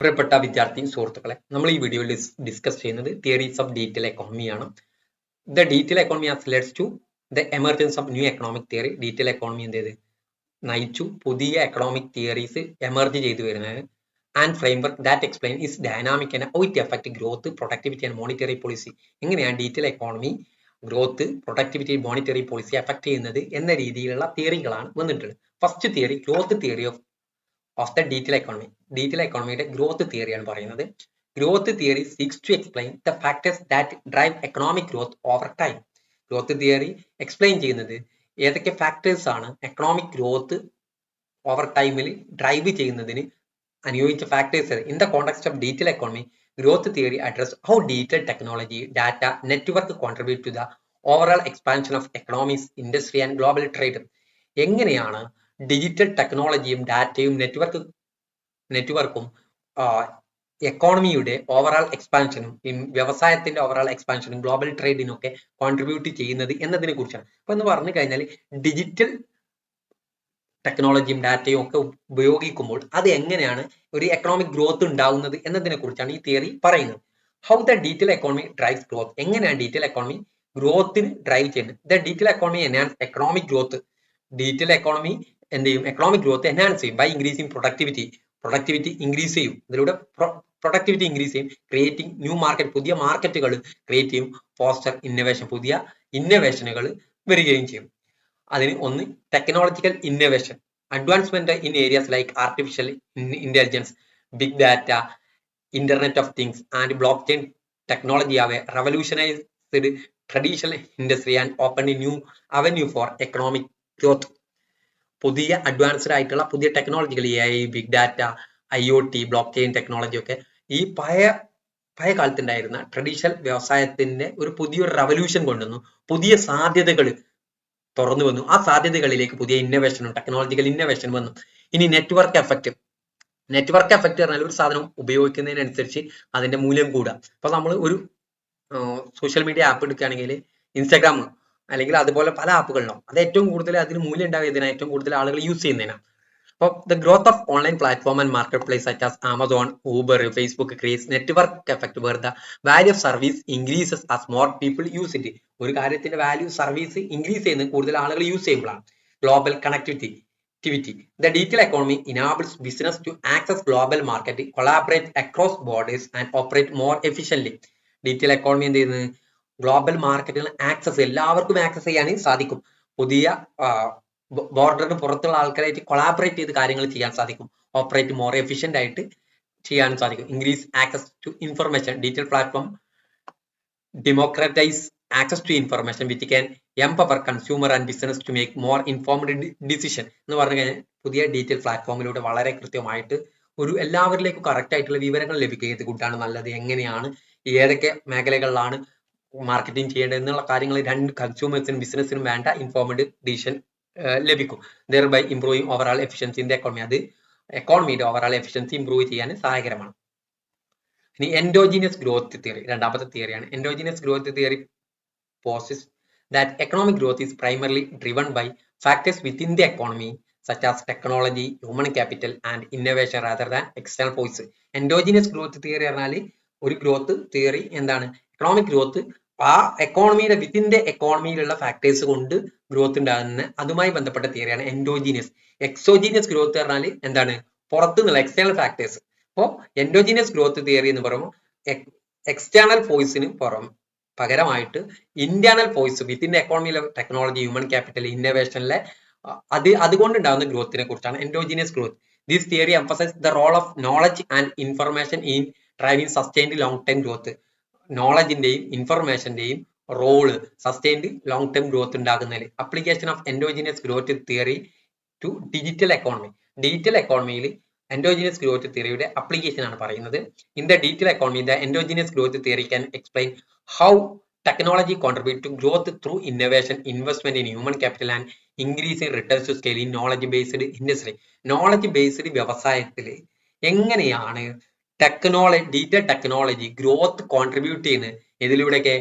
പ്രിയപ്പെട്ട വിദ്യാർത്ഥി സുഹൃത്തുക്കളെ, നമ്മൾ ഈ വീഡിയോയിൽ ഡിസ്കസ് ചെയ്യുന്നത് തിയറീസ് ഓഫ് ഡീറ്റെയിൽ എക്കോണമിയാണ്. The detail economy has leads to the emergence of new economic theory. Detail economy എന്ത് ചെയ്ത് നയിച്ചു പുതിയ എക്കണോമിക് തിയറീസ് എമർജ് ചെയ്തു വരുന്നത്. And framework that explain is dynamic and how it effect growth, productivity and monetary policy. എങ്ങനെയാണ് detail economy growth, productivity, monetary policy effect ചെയ്യുന്നത് എന്ന രീതിയിലുള്ള തിയറികളാണ് വന്നിട്ടുള്ളത്. First theory growth theory of the detail economy. Detail എക്കോണമിയുടെ growth തിയറിയാണ് പറയുന്നത്. Growth theory seeks to explain the factors that drive economic growth over time. Growth theory explain ചെയ്യുന്നത് ഏതൊക്കെ factors ആണ് എക്കണോമിക് ഗ്രോത്ത് ഓവർ ടൈമിൽ ഡ്രൈവ് ചെയ്യുന്നതിന് അനുയോജിച്ച factors. In the context of detail economy, growth theory address how detail technology, data, network contribute to the overall expansion of economics, industry and global trade. എങ്ങനെയാണ് digital ടെക്നോളജിയും ഡാറ്റയും നെറ്റ്വർക്കും എക്കോണമിയുടെ overall എക്സ്പാൻഷനും വ്യവസായത്തിന്റെ overall എക്സ്പാൻഷനും global ട്രേഡിനും ഒക്കെ contribute ചെയ്യുന്നത് എന്നതിനെ കുറിച്ചാണ്. അപ്പൊ എന്ന് പറഞ്ഞു കഴിഞ്ഞാൽ ഡിജിറ്റൽ ടെക്നോളജിയും ഡാറ്റയും ഒക്കെ ഉപയോഗിക്കുമ്പോൾ അത് എങ്ങനെയാണ് ഒരു എക്കണോമിക് ഗ്രോത്ത് ഉണ്ടാവുന്നത് എന്നതിനെ കുറിച്ചാണ് ഈ തിയറി പറയുന്നത്. How the detail economy drives growth. എങ്ങനെയാണ് ഡീറ്റെയിൽ എക്കോണമി ഗ്രോത്തിന് ഡ്രൈവ് ചെയ്യുന്നത്? The detail economy enhance economic growth. Digital economy എന്ത് ചെയ്യും? എക്കണോമിക് ഗ്രോത്ത് എൻഹാൻസ് ചെയ്യും by increasing productivity. Productivity increase ചെയ്യും. ഇതിലൂടെ പ്രൊഡക്ടിവിറ്റി ഇൻക്രീസ് ചെയ്യും. ക്രിയേറ്റിംഗ് ന്യൂ മാർക്കറ്റ്, പുതിയ മാർക്കറ്റുകൾ ക്രിയേറ്റ് ചെയ്യും. ഫോസ്റ്റർ ഇന്നോവേഷൻ, പുതിയ ഇന്നോവേഷനുകൾ വരികയും ചെയ്യും. അതിന് ഒന്ന് technological innovation, advancement in areas like artificial intelligence, big data, internet of things and blockchain technology have revolutionized traditional industry and opened a new avenue for economic growth. പുതിയ advanced ആയിട്ടുള്ള പുതിയ ടെക്നോളജികൾ, AI, big data, IoT, blockchain technology ഒക്കെ ഈ പഴയ കാലത്തുണ്ടായിരുന്ന traditional വ്യവസായത്തിന്റെ പുതിയൊരു revolution കൊണ്ടുവന്നു. പുതിയ സാധ്യതകൾ തുറന്നു വന്നു. ആ സാധ്യതകളിലേക്ക് പുതിയ ഇന്നോവേഷനും ടെക്നോളജിക്കൽ ഇന്നോവേഷൻ വന്നു. ഇനി നെറ്റ്വർക്ക് എഫക്റ്റ്. നെറ്റ്വർക്ക് എഫക്റ്റ് പറഞ്ഞാൽ ഒരു സാധനം ഉപയോഗിക്കുന്നതിനനുസരിച്ച് അതിന്റെ മൂല്യം കൂടുക. അപ്പൊ നമ്മൾ ഒരു സോഷ്യൽ മീഡിയ ആപ്പ് എടുക്കുകയാണെങ്കിൽ ഇൻസ്റ്റാഗ്രാം അല്ലെങ്കിൽ അതുപോലെ പല ആപ്പുകളിലും അത് ഏറ്റവും കൂടുതൽ അതിന് മൂല്യം ഉണ്ടാവുന്നതിനാണ് ഏറ്റവും കൂടുതൽ ആളുകൾ യൂസ് ചെയ്യുന്നതിനാണ്. അപ്പോൾ the growth of online platform and marketplace such as Amazon, Uber, Facebook creates network effect where the value of service increases as more people use it. ഒരു കാര്യത്തിന്റെ വാല്യൂ സർവീസ് ഇൻക്രീസ് ചെയ്യുന്നത് കൂടുതൽ ആളുകൾ use ചെയ്യുമ്പോഴാണ്. Global connectivity. The detail economy enables business to access global market, collaborate across borders and operate more efficiently. Detail economy എന്ത് ചെയ്യുന്നത്? Global മാർക്കറ്റുകൾ access, എല്ലാവർക്കും ആക്സസ് ചെയ്യാൻ സാധിക്കും. പുതിയ ബോർഡറിന് പുറത്തുള്ള ആൾക്കാരായിട്ട് കൊളാബറേറ്റ് ചെയ്ത് കാര്യങ്ങൾ ചെയ്യാൻ സാധിക്കും. ഓപ്പറേറ്റ് മോർ എഫിഷ്യന്റ് ആയിട്ട് ചെയ്യാൻ സാധിക്കും. Increase access to information. Digital platform democratize access to information which can empower consumer and business to make more informed decision. എന്ന് പറഞ്ഞു കഴിഞ്ഞാൽ പുതിയ ഡീറ്റെയിൽ പ്ലാറ്റ്ഫോമിലൂടെ വളരെ കൃത്യമായിട്ട് എല്ലാവരിലേക്കും കറക്റ്റ് ആയിട്ടുള്ള വിവരങ്ങൾ ലഭിക്കുക. ഏത് ഗുഡാണ് നല്ലത്, എങ്ങനെയാണ് ഏതൊക്കെ മേഖലകളിലാണ് മാർക്കറ്റിംഗ് ചെയ്യേണ്ടത് എന്നുള്ള കാര്യങ്ങൾ രണ്ട് കൺസ്യൂമേഴ്സിനും ബിസിനസ്സിനും വേണ്ട ഇൻഫോർമഡ് ഡിസിഷൻ ലഭിക്കും. thereby improving overall efficiency in the economy. അത് എക്കോണമിയുടെ ഓവറോൾ എഫിഷ്യൻസി ഇംപ്രൂവ് ചെയ്യാൻ സഹായകരമാണ്. ഇനി എൻഡോജീനിയസ് ഗ്രോത്ത് തിയറി, രണ്ടാമത്തെ തിയറിയാണ്. Endogenous growth theory posits that economic growth is primarily driven by factors within the economy such as technology, human capital and innovation rather than external forces. Endogenous growth theory പറഞ്ഞാൽ ഒരു growth theory എന്താണ്? Economic growth ആ എക്കോണമിയുടെ വിത്തിൻ്റെ എക്കോണമിയിലുള്ള factors കൊണ്ട് growth ഉണ്ടാകുന്ന അതുമായി ബന്ധപ്പെട്ട തിയറിയാണ് endogenous. Exogenous growth പറഞ്ഞാൽ എന്താണ്? പുറത്തുനിന്നുള്ള എക്സ്റ്റേണൽ ഫാക്ടേഴ്സ്. അപ്പോൾ എൻഡോജീനിയസ് ഗ്രോത്ത് തിയറി എന്ന് പറയുമ്പോൾ എക്സ്റ്റേണൽ ഫോഴ്സിന് പകരമായിട്ട് ഇന്റേണൽ ഫോഴ്സ് വിത്തിൻ എക്കോണമിയിലെ ടെക്നോളജി, ഹ്യൂമൻ ക്യാപിറ്റൽ, ഇന്നോവേഷനിലെ അതുകൊണ്ടുണ്ടാകുന്ന ഗ്രോത്തിനെ കുറിച്ചാണ് endogenous growth. This theory emphasize the role of knowledge and information in driving sustained long time growth. നോളജിന്റെയും ഇൻഫർമേഷന്റെയും role sustained long time growth ഉണ്ടാകുന്നതിൽ. Application of endogenous growth theory to digital economy. Digital എക്കോണമിയിൽ endogenous growth തിയറിയുടെ application ആണ് പറയുന്നത്. In the detail economy the endogenous growth theory can explain how technology contribute to growth through innovation, investment in human capital and increasing returns to scale in knowledge based industry. knowledge based വ്യവസായത്തിൽ എങ്ങനെയാണ് digital technology growth contribute ചെയ്യുന്നത്? ഇതിലൂടെയൊക്കെ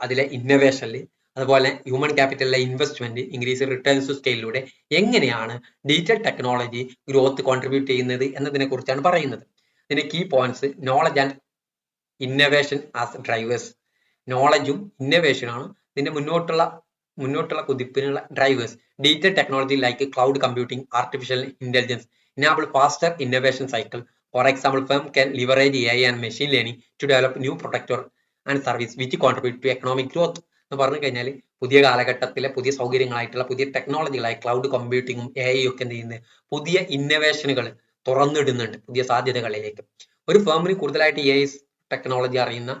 അതിലെ ഇന്നോവേഷനിൽ, അതുപോലെ human ക്യാപിറ്റലിലെ investment, increase returns to സ്കെയിലിലൂടെ എങ്ങനെയാണ് digital technology growth contribute ചെയ്യുന്നത് എന്നതിനെ കുറിച്ചാണ് പറയുന്നത്. ഇതിന്റെ key points knowledge and innovation as drivers. നോളജും ഇന്നവേഷനാണ് ഇതിന്റെ മുന്നോട്ടുള്ള കുതിപ്പിനുള്ള drivers. Digital technology like cloud computing, artificial intelligence enable faster innovation cycle. For example, firm can leverage AI and machine learning to develop new product and service which contribute to economic growth. എന്ന് പറഞ്ഞു കഴിഞ്ഞാൽ പുതിയ കാലഘട്ടത്തിലെ പുതിയ സൗകര്യങ്ങളായിട്ടുള്ള പുതിയ ടെക്നോളജികളായി cloud കമ്പ്യൂട്ടിങ്ങും AI ഒക്കെ എന്ത് ചെയ്യുന്നത് പുതിയ ഇന്നവേഷനുകൾ തുറന്നിടുന്നുണ്ട് പുതിയ സാധ്യതകളിലേക്ക്. ഒരു ഫേമിന് കൂടുതലായിട്ട് AI ടെക്നോളജി അറിയുന്ന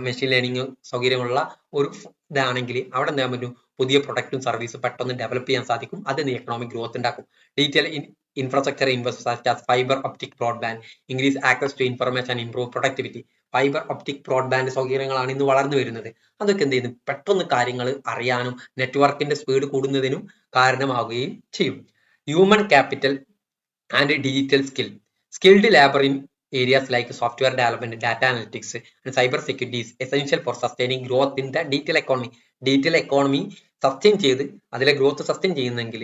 മെഷീൻ ലേണിംഗ് സൗകര്യമുള്ള ഒരു ഇതാണെങ്കിൽ അവിടെ എന്താ പറ്റും പുതിയ പ്രൊഡക്റ്റും സർവീസും പെട്ടെന്ന് ഡെവലപ്പ് ചെയ്യാൻ സാധിക്കും. അത് എക്കണോമിക് ഗ്രോത്ത് ഉണ്ടാക്കും. Detail infrastructure investments such as fiber optic broadband, increase access to information, improve productivity. Fibre optic broadband സൗകര്യങ്ങളാണ് ഇന്ന് വളർന്നു വരുന്നത്. അതൊക്കെ എന്ത് ചെയ്യുന്നു പെട്ടെന്ന് കാര്യങ്ങൾ അറിയാനും നെറ്റ്വർക്കിന്റെ സ്പീഡ് കൂടുന്നതിനും കാരണമാവുകയും ചെയ്യും. Human capital and digital skilled labour in areas like software development, data analytics and cyber security is essential for sustaining growth in the digital economy. Digital economy sustain ചെയ്ത് അതിലെ ഗ്രോത്ത് സസ്റ്റെയിൻ ചെയ്യുന്നെങ്കിൽ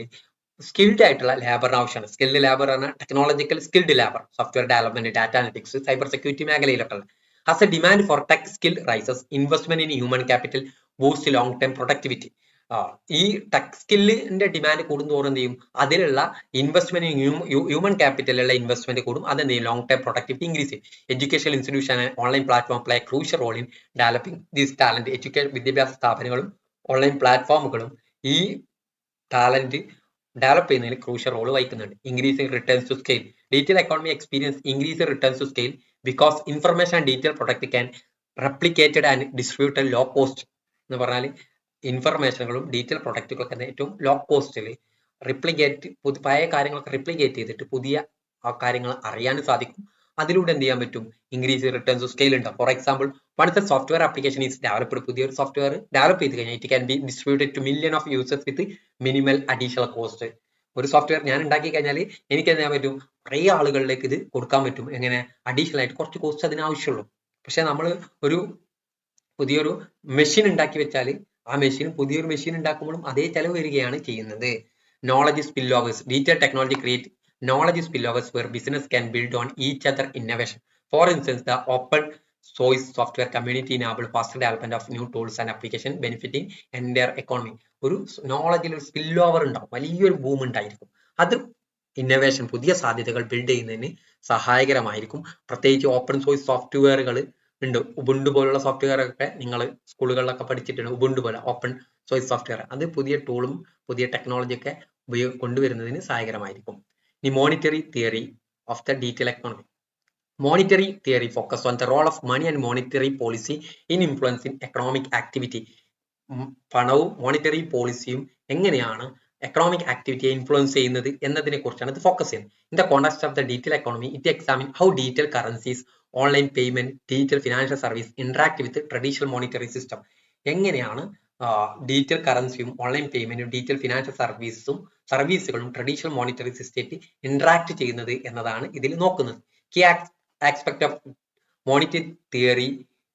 skilled ആയിട്ടുള്ള labour ആവശ്യമാണ്. Skilled labour ആണ് technological skilled labour. Software development, data analytics, cyber security മേഖലയിലൊക്കെ. As a demand for tech skill rises, investment in human capital boost long time productivity. ഈ tech സ്കില്ലിന്റെ demand കൂടുന്തോറും എന്ത് ചെയ്യും അതിലുള്ള ഇൻവെസ്റ്റ്മെന്റ് ഹ്യൂമൻ ക്യാപിറ്റലിലുള്ള ഇൻവെസ്റ്റ്മെന്റ് കൂടും. അതെന്ത് ചെയ്യും ലോങ് ടൈം പ്രൊഡക്ടിവിറ്റി ഇൻക്രീസ് ചെയ്യും. Education institution online platform play crucial role in developing this talent. വിദ്യാഭ്യാസ സ്ഥാപനങ്ങളും ഓൺലൈൻ പ്ലാറ്റ്ഫോമുകളും ഈ ടാലന്റ് ഡെവലപ്പ് ചെയ്യുന്നതിൽ ക്രൂഷ്യൽ റോൾ വഹിക്കുന്നുണ്ട്. Increasing returns to scale. Digital economy experience increase returns to scale because information and digital product can replicated and distributed low cost. എന്ന് പറഞ്ഞാൽ ഇൻഫർമേഷനുകളും detail പ്രൊഡക്റ്റുകളൊക്കെ ഏറ്റവും law കോസ്റ്റിൽ പഴയ കാര്യങ്ങളൊക്കെ റിപ്ലിക്കേറ്റ് ചെയ്തിട്ട് പുതിയ കാര്യങ്ങൾ അറിയാനും സാധിക്കും. അതിലൂടെ എന്ത് ചെയ്യാൻ പറ്റും ഇൻക്രീസ് റിട്ടേൺസ് സ്കെയിൽ ഉണ്ടാവും. For example once a software application is developed, പുതിയൊരു സോഫ്റ്റ്വെയർ ഡെവലപ്പ് ചെയ്ത് കഴിഞ്ഞാൽ it can be distributed to million of users with minimal additional cost. ഒരു സോഫ്റ്റ്വെയർ ഞാൻ ഉണ്ടാക്കി കഴിഞ്ഞാൽ എനിക്ക് എന്ത് ചെയ്യാൻ പറ്റും കുറേ ആളുകളിലേക്ക് ഇത് കൊടുക്കാൻ പറ്റും. എങ്ങനെ അഡീഷണൽ ആയിട്ട് കുറച്ച് കോസ്റ്റ് അതിന് ആവശ്യമുള്ളൂ. പക്ഷെ നമ്മൾ ഒരു പുതിയൊരു മെഷീൻ ഉണ്ടാക്കി വെച്ചാൽ ആ പുതിയൊരു മെഷീൻ ഉണ്ടാക്കുമ്പോഴും അതേ ചെലവ് വരികയാണ് ചെയ്യുന്നത്. Knowledge spill overs. Detail technology create knowledge spillovers where business can build on each other innovation. For instance, the open source software community enable faster development of new tools and application benefiting entire economy. ഒരു നോളജിൽ ഒരു spill over ഉണ്ടാവും, വലിയൊരു boom ഉണ്ടായിരിക്കും. അത് innovation പുതിയ സാധ്യതകൾ build ചെയ്യുന്നതിന് സഹായകരമായിരിക്കും. പ്രത്യേകിച്ച് ഓപ്പൺ സോഴ്സ് സോഫ്റ്റ്വെയറുകൾ ഉണ്ട്. ഉബുണ്ടു പോലുള്ള സോഫ്റ്റ്വെയർ ഒക്കെ നിങ്ങൾ സ്കൂളുകളിലൊക്കെ പഠിച്ചിട്ടുണ്ട്. ഉബുണ്ടു പോലെ ഓപ്പൺ സോഴ്സ് സോഫ്റ്റ്വെയർ അത് പുതിയ ടൂളും പുതിയ ടെക്നോളജി ഒക്കെ കൊണ്ടുവരുന്നതിന് സഹായകരമായിരിക്കും. The monetary theory of the detailed economy. Monetary theory focus on the role of money and monetary policy in influencing economic activity. പണവും മോണിറ്ററി പോളിസിയും എങ്ങനെയാണ് എക്കണോമിക് ആക്ടിവിറ്റിയെ ഇൻഫ്ലുവൻസ് ചെയ്യുന്നത് എന്നതിനെ കുറിച്ചാണ് ഇത് ഫോക്കസ് ചെയ്യുന്നത്. In the context of the detail economy it examine how digital currencies, online payment, digital financial service interact with traditional monetary system. എങ്ങനെയാണ് digital കറൻസിയും online പേയ്മെന്റും ഡീറ്റെയിൽ ഫിനാൻഷ്യൽ സർവീസുകളും ട്രഡീഷണൽ മോണിറ്ററി സിസ്റ്റത്തിൽ ഇന്ററാക്ട് ചെയ്യുന്നത് എന്നതാണ് ഇതിൽ നോക്കുന്നത്. Key aspect of monetary theory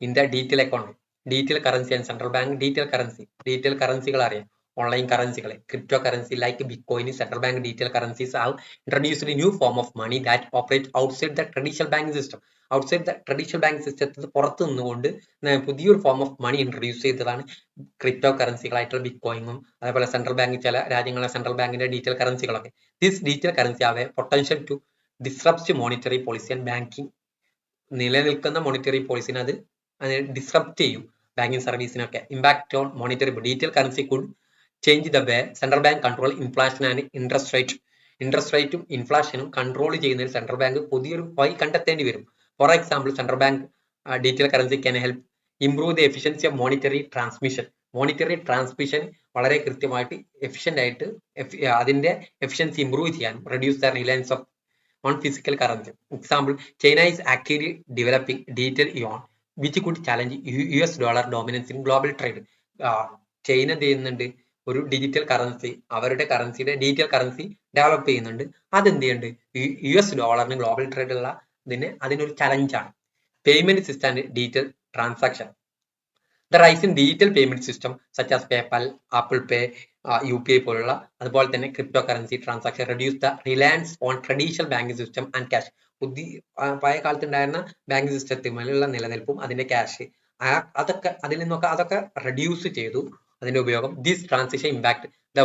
in the detail economy. Digital currency and central bank. Digital കറൻസികൾ അറിയാം. ഓൺലൈൻ കറൻസികളെ crypto currency like bitcoin. Central bank digital currencies have introduced a new form of money that operate outside the traditional banking system. Outside the traditional bank സിസ്റ്റത്തിൽ പുറത്തു നിന്നുകൊണ്ട് പുതിയൊരു form of money introduce ചെയ്തതാണ് crypto കറൻസികളായിട്ടുള്ള ബിറ്റ്കോയിനും അതേപോലെ central bank ചില രാജ്യങ്ങളിലെ സെൻട്രൽ ബാങ്കിന്റെ ഡീറ്റെയിൽ കറൻസികളൊക്കെ. This digital currency have a potential to disrupt monetary policy and banking. നിലനിൽക്കുന്ന മോണിറ്ററി പോളിസിനെ അത് ഡിസ്റപ്റ്റ് ചെയ്യും. ബാങ്കിങ് സർവീസിനൊക്കെ. Impact on monetary digital currency could change the way central bank control inflation and interest rate. Interest റേറ്റും ഇൻഫ്ലേഷനും control ചെയ്യുന്നതിൽ central bank പുതിയൊരു വഴി കണ്ടെത്തേണ്ടി വരും. For example central bank digital currency can help improve the efficiency of monetary transmission. Monetary transmission വളരെ കൃത്യമായിട്ട് efficient ആയിട്ട് അതിന്റെ എഫിഷ്യൻസി ഇംപ്രൂവ് ചെയ്യാനും reduce the reliance of on physical currency. Example China is actively developing digital yuan which could challenge US dollar dominance in global trade. China എന്ത് ചെയ്യുന്നുണ്ട് ഒരു digital currency, അവരുടെ കറൻസിയുടെ detail currency develop ചെയ്യുന്നുണ്ട്. അതെന്ത് ചെയ്യുന്നുണ്ട് US ഡോളറിന് global ട്രേഡുള്ള അതിനൊരു ചലഞ്ചാണ്. Payment system and digital transaction. The rise in digital payment system such as PayPal, Apple Pay, UPI പോലുള്ള അതുപോലെ തന്നെ crypto currency transaction reduce the reliance on traditional banking system and cash. പഴയ കാലത്ത് ഉണ്ടായിരുന്ന ബാങ്കിങ് സിസ്റ്റത്തിലുള്ള നിലനിൽപ്പും അതിന്റെ ക്യാഷ് അതൊക്കെ അതിൽ നിന്നൊക്കെ അതൊക്കെ റെഡ്യൂസ് ചെയ്തു അതിന്റെ ഉപയോഗം. This transition impact the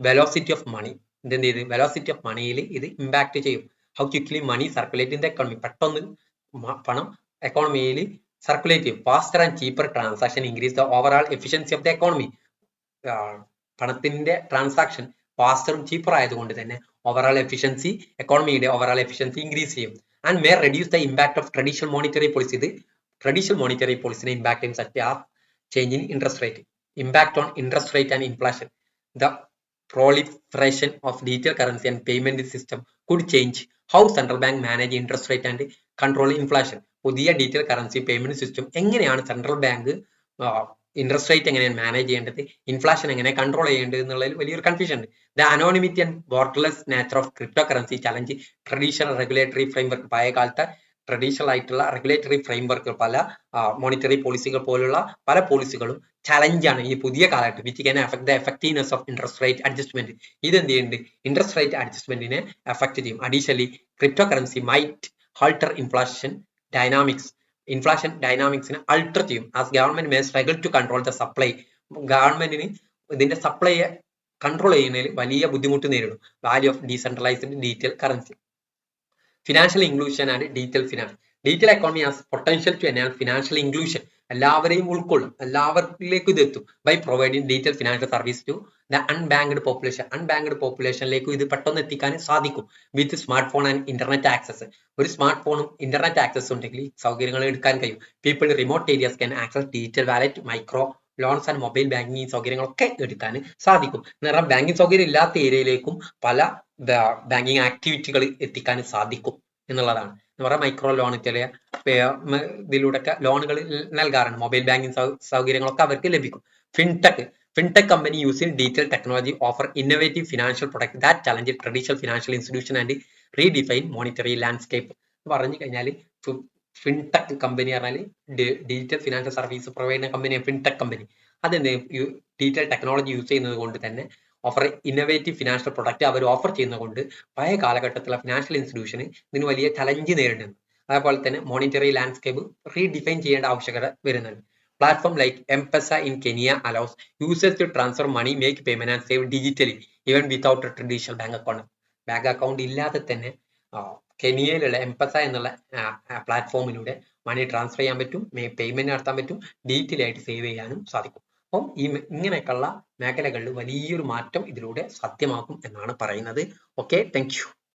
velocity of money. ഇതെന്ത് ചെയ്ത് വെലോസിറ്റി ഓഫ് മണിയിൽ ഇത് ഇമ്പാക്ട് ചെയ്യും. How quickly money circulate in the economy. പെട്ടെന്ന് പണം എക്കോണമിയിൽ സർക്കുലേറ്റ് ചെയ്യും. Faster and cheaper transaction increase the overall efficiency of the economy. പണത്തിന്റെ ട്രാൻസാക്ഷൻ ഫാസ്റ്ററും ചീപ്പർ ആയതുകൊണ്ട് തന്നെ ഓവറോൾ എഫിഷ്യൻസി എക്കോണമിയുടെ ഓവറോൾ എഫിഷ്യൻസി ഇൻക്രീസ് ചെയ്യും. And may reduce the impact of traditional monetary policy. ഇത് ട്രഡീഷണൽ മോണിറ്ററി പോളിസിനെ ഇമ്പാക്ട് ചെയ്യും such as change in interest rate, impact on interest rate and inflation. The proliferation of digital currency and payment system could change how central bank manage interest rate and control inflation. പുതിയ digital currency payment system എങ്ങനെയാണ് central bank interest rate എങ്ങനെയാണ് manage ചെയ്യേണ്ടത്, inflation എങ്ങനെ control ചെയ്യേണ്ടത് എന്നുള്ളതിൽ വലിയൊരു confusion ഉണ്ട്. The anonymity and borderless nature of crypto currency challenge traditional regulatory framework. പഴയ കാലത്തെ ട്രഡീഷണൽ ആയിട്ടുള്ള റെഗുലേറ്ററി ഫ്രെയിംവർക്ക്, പല മോണിറ്ററി പോളിസികൾ പോലുള്ള പല പോളിസികളും ചലഞ്ചാണ് ഈ പുതിയ കാലഘട്ടം. Which can affect the effectiveness of interest rate adjustment. ഇത് എന്ത് ചെയ്യുന്നുണ്ട്, ഇൻട്രസ്റ്റ് റേറ്റ് അഡ്ജസ്റ്റ്മെന്റിനെ എഫക്ട് ചെയ്യും. Additionally crypto currency might alter inflation dynamics. Inflation ഡൈനാമിക്സിനെ അൾട്ടർ ചെയ്യും. As government may struggle to control the supply. ഗവൺമെന്റിന് ഇതിന്റെ സപ്ലൈയെ കൺട്രോൾ ചെയ്യുന്നതിൽ വലിയ ബുദ്ധിമുട്ട് നേരിടും. Value of decentralised digital currency. Financial inclusion and digital finance. Digital economy has potential to enhance financial inclusion. എല്ലാവരെയും ഉൾക്കൊള്ളും, എല്ലാവരിലേക്കും ഇത് എത്തും. By providing digital financial service to the unbanked population. Unbanked പോപ്പുലേഷനിലേക്കും ഇത് പെട്ടെന്ന് എത്തിക്കാൻ സാധിക്കും. With smart phone and internet access. ഒരു സ്മാർട്ട് ഫോണും ഇന്റർനെറ്റ് ആക്സസ് ഉണ്ടെങ്കിൽ സൗകര്യങ്ങൾ എടുക്കാൻ കഴിയും. People remote areas can access digital wallet, micro loans and mobile banking സൗകര്യങ്ങളൊക്കെ എടുക്കാൻ സാധിക്കും. എന്നാൽ ബാങ്കിങ് സൗകര്യം ഇല്ലാത്ത ഏരിയയിലേക്കും പല ബാങ്കിങ് ആക്ടിവിറ്റികൾ എത്തിക്കാൻ സാധിക്കും എന്നുള്ളതാണ്. എന്ന് പറഞ്ഞാൽ മൈക്രോ ലോൺ ചില ഇതിലൂടെ ലോണുകൾ നൽകാറുണ്ട്. മൊബൈൽ ബാങ്കിങ് സൗകര്യങ്ങളൊക്കെ അവർക്ക് ലഭിക്കും. Fintech company using digital technology offer innovative financial product that challenge traditional financial institution and redefine monetary landscape. പറഞ്ഞു കഴിഞ്ഞാൽ ഫിൻടെക് കമ്പനി പറഞ്ഞാൽ ഡിജിറ്റൽ ഫിനാൻഷ്യൽ സർവീസ് പ്രൊവൈഡ് ചെയ്യുന്ന കമ്പനിയാണ് ഫിൻടെക് കമ്പനി. അതെന്ത് ഡിജിറ്റൽ ടെക്നോളജി യൂസ് ചെയ്യുന്നത് കൊണ്ട് തന്നെ ഓഫർ ഇന്നോവേറ്റീവ് ഫിനാൻഷ്യൽ പ്രൊഡക്റ്റ് അവർ offer ചെയ്യുന്നത് കൊണ്ട് പഴയ കാലഘട്ടത്തിലുള്ള ഫിനാൻഷ്യൽ ഇൻസ്റ്റിറ്റ്യൂഷന് ഇതിന് വലിയ ചലഞ്ച് നേരിടുന്നു. അതേപോലെ തന്നെ മോണിറ്ററി ലാൻഡ്സ്കേപ്പ് റീഡിഫൈൻ ചെയ്യേണ്ട ആവശ്യകത വരുന്നുണ്ട്. Platform like M Pesa in Kenya allows users to transfer money, make payment and save digitally even without a traditional bank account. Bank account ഇല്ലാതെ തന്നെ കെനിയയിലുള്ള എംപെസ എന്നുള്ള പ്ലാറ്റ്ഫോമിലൂടെ മണി ട്രാൻസ്ഫർ ചെയ്യാൻ പറ്റും, പേയ്മെന്റ് നടത്താൻ പറ്റും, ഡിജിറ്റലി ആയിട്ട് സേവ് ചെയ്യാനും സാധിക്കും. അപ്പം ഇങ്ങനെയൊക്കെയുള്ള മേഖലകളിൽ വലിയൊരു മാറ്റം ഇതിലൂടെ സാധ്യമാക്കും എന്നാണ് പറയുന്നത്. Okay, thank you.